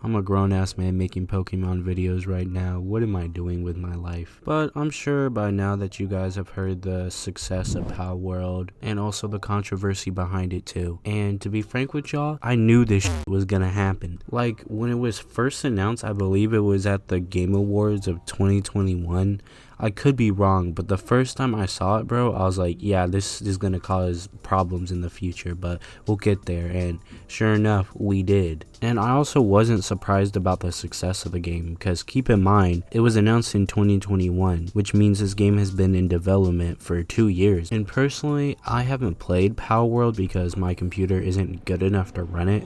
I'm a grown-ass man making Pokemon videos right now. What am I doing with my life? But I'm sure by now that you guys have heard the success of Palworld and also the controversy behind it too. And to be frank with y'all, I knew this was gonna happen. Like, when it was first announced, I believe it was at the Game Awards of 2021. I could be wrong, but the first time I saw it, bro, I was like, yeah, this is gonna cause problems in the future, but we'll get there. And sure enough, we did. And I also wasn't surprised about the success of the game, because keep in mind, it was announced in 2021, which means this game has been in development for 2 years. And personally, I haven't played Palworld because my computer isn't good enough to run it.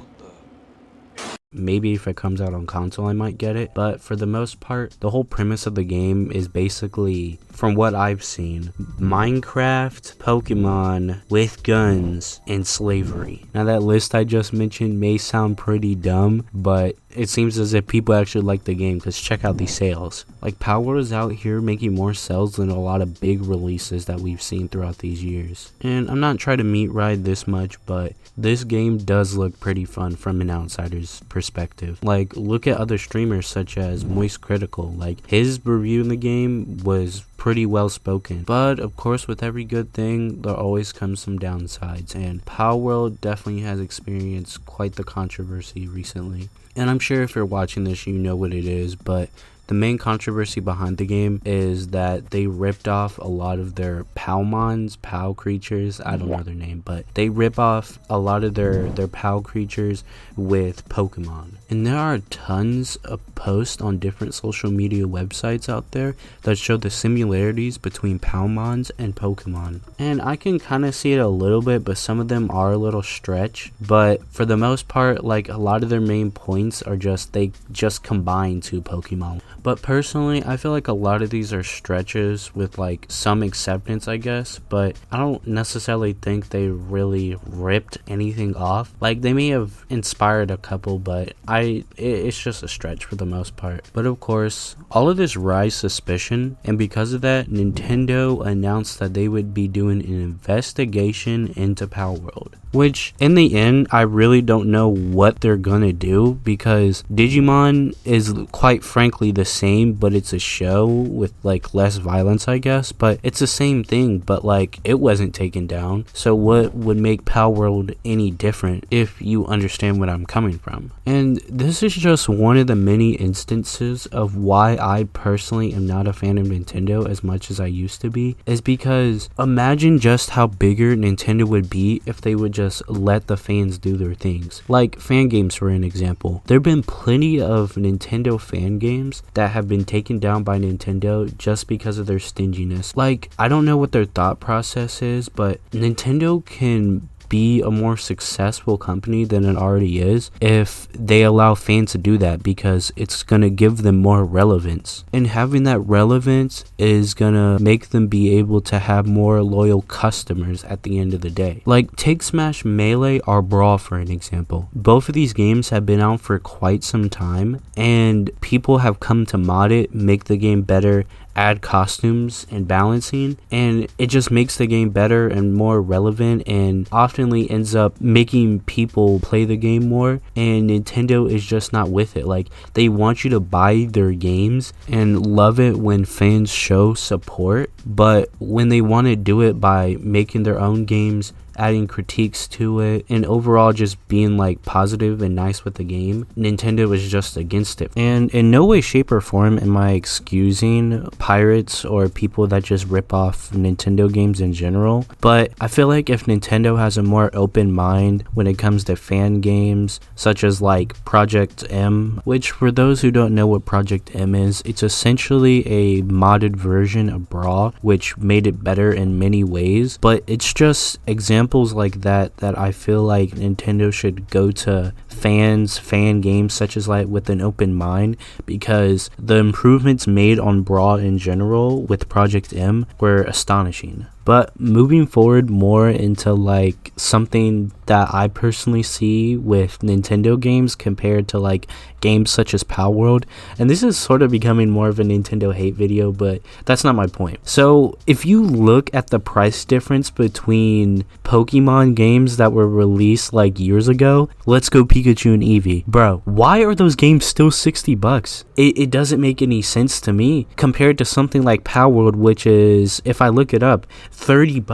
Maybe if it comes out on console I might get it, but for the most part, the whole premise of the game is basically, from what I've seen, Minecraft, Pokemon with guns, and slavery. Now that list I just mentioned may sound pretty dumb, but it seems as if people actually like the game, because check out these sales. Like, Palworld is out here making more sales than a lot of big releases that we've seen throughout these years. And I'm not trying to meat ride this much, but this game does look pretty fun from an outsider's perspective. Like, look at other streamers such as Moist Critical. Like, his review in the game was pretty well spoken, but of course, with every good thing there always comes some downsides, and Palworld definitely has experienced quite the controversy recently. And I'm sure if you're watching this you know what it is, but the main controversy behind the game is that they ripped off a lot of their Palmons, Pal creatures, I don't know their name, but they rip off a lot of their Pal creatures with Pokemon. And there are tons of posts on different social media websites out there that show the similarities between Palmons and Pokemon. And I can kind of see it a little bit, but some of them are a little stretch. But for the most part, like, a lot of their main points are just, they just combine two Pokemon. But personally, I feel like a lot of these are stretches with like some acceptance, I guess, but I don't necessarily think they really ripped anything off. Like, they may have inspired a couple, but it's just a stretch for the most part. But of course, all of this raised suspicion, and because of that, Nintendo announced that they would be doing an investigation into Palworld. Which, in the end, I really don't know what they're gonna do, because Digimon is quite frankly the same, but it's a show with like less violence, I guess. But it's the same thing, but like, it wasn't taken down. So what would make Palworld any different, if you understand what I'm coming from? And this is just one of the many instances of why I personally am not a fan of Nintendo as much as I used to be, is because imagine just how bigger Nintendo would be if they would just let the fans do their things. Like fan games, for an example. There have been plenty of Nintendo fan games that have been taken down by Nintendo just because of their stinginess. Like, I don't know what their thought process is, but Nintendo can be a more successful company than it already is if they allow fans to do that, because it's gonna give them more relevance, and having that relevance is gonna make them be able to have more loyal customers at the end of the day. Like, take Smash Melee or Brawl for an example. Both of these games have been out for quite some time, and people have come to mod it, make the game better, add costumes and balancing, and it just makes the game better and more relevant, and oftenly ends up making people play the game more. And Nintendo is just not with it. Like, they want you to buy their games and love it when fans show support, but when they want to do it by making their own games, adding critiques to it, and overall just being like positive and nice with the game, Nintendo is just against it. And in no way, shape, or form am I excusing pirates or people that just rip off Nintendo games in general, but I feel like if Nintendo has a more open mind when it comes to fan games, such as like Project M, which for those who don't know what Project M is, it's essentially a modded version of Brawl, which made it better in many ways, but it's just examples like that I feel like Nintendo should go to fan games such as like with an open mind, because the improvements made on Brawl in general with Project M were astonishing. But moving forward more into like something that I personally see with Nintendo games compared to like games such as Palworld, and this is sort of becoming more of a Nintendo hate video, but that's not my point. So if you look at the price difference between Pokemon games that were released like years ago, let's go Pikachu and Eevee. Bro, why are those games still $60? It doesn't make any sense to me compared to something like Palworld, which is, if I look it up, $30.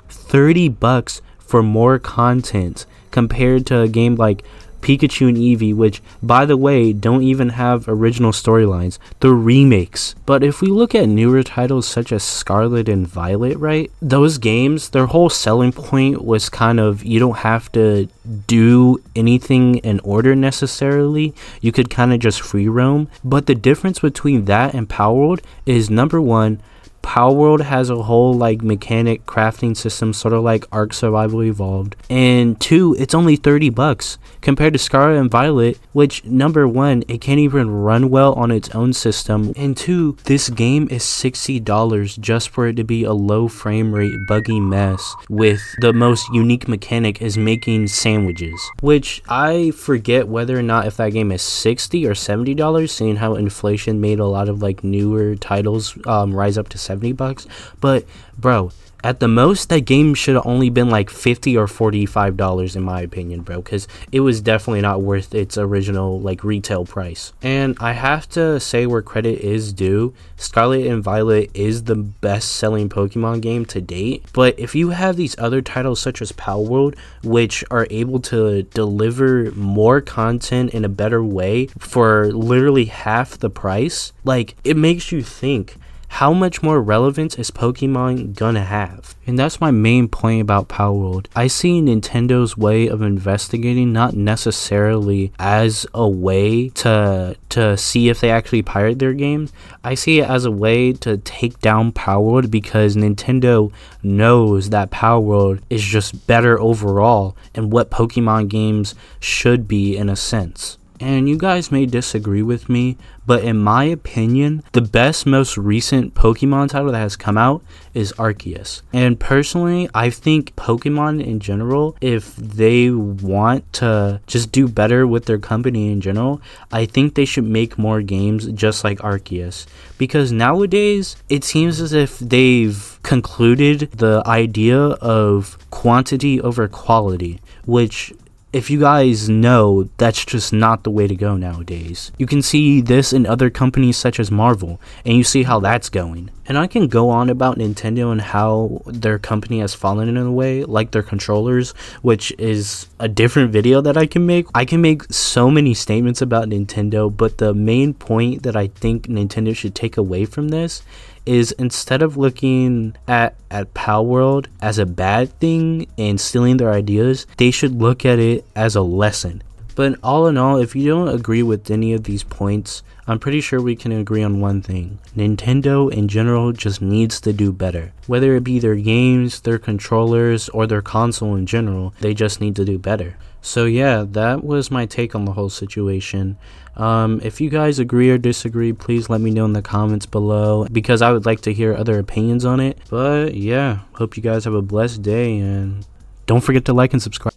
$30 for more content compared to a game like Pikachu and Eevee, which, by the way, don't even have original storylines. They're remakes. But if we look at newer titles such as Scarlet and Violet, right? Those games, their whole selling point was kind of, you don't have to do anything in order necessarily. You could kind of just free roam. But the difference between that and Palworld is, number one, Palworld has a whole like mechanic crafting system, sort of like Ark Survival Evolved, and two, it's only $30 compared to Scarlet and Violet, which, number one, it can't even run well on its own system, and two, this game is $60 just for it to be a low frame rate buggy mess with the most unique mechanic is making sandwiches, which I forget whether or not if that game is $60 or $70, seeing how inflation made a lot of like newer titles rise up to $70. But bro, at the most, that game should have only been like $50 or $45 in my opinion, bro, because it was definitely not worth its original like retail price. And I have to say, where credit is due, Scarlet and Violet is the best selling Pokemon game to date. But if you have these other titles such as Palworld, which are able to deliver more content in a better way for literally half the price, like, it makes you think, how much more relevance is Pokemon gonna have? And that's my main point about Palworld. I see Nintendo's way of investigating not necessarily as a way to see if they actually pirate their games. I see it as a way to take down Palworld because Nintendo knows that Palworld is just better overall and what Pokemon games should be in a sense. And you guys may disagree with me, but in my opinion, the best, most recent Pokemon title that has come out is Arceus. And personally, I think Pokemon in general, if they want to just do better with their company in general, I think they should make more games just like Arceus. Because nowadays, it seems as if they've concluded the idea of quantity over quality, which, if you guys know, that's just not the way to go nowadays. You can see this in other companies such as Marvel, and you see how that's going. And I can go on about Nintendo and how their company has fallen in a way, like their controllers, which is a different video that I can make. I can make so many statements about Nintendo, but the main point that I think Nintendo should take away from this is, instead of looking at Palworld as a bad thing and stealing their ideas, they should look at it as a lesson. But all in all, if you don't agree with any of these points, I'm pretty sure we can agree on one thing. Nintendo in general just needs to do better. Whether it be their games, their controllers, or their console in general, they just need to do better. So yeah, that was my take on the whole situation. If you guys agree or disagree, please let me know in the comments below, because I would like to hear other opinions on it. But yeah, hope you guys have a blessed day, and don't forget to like and subscribe.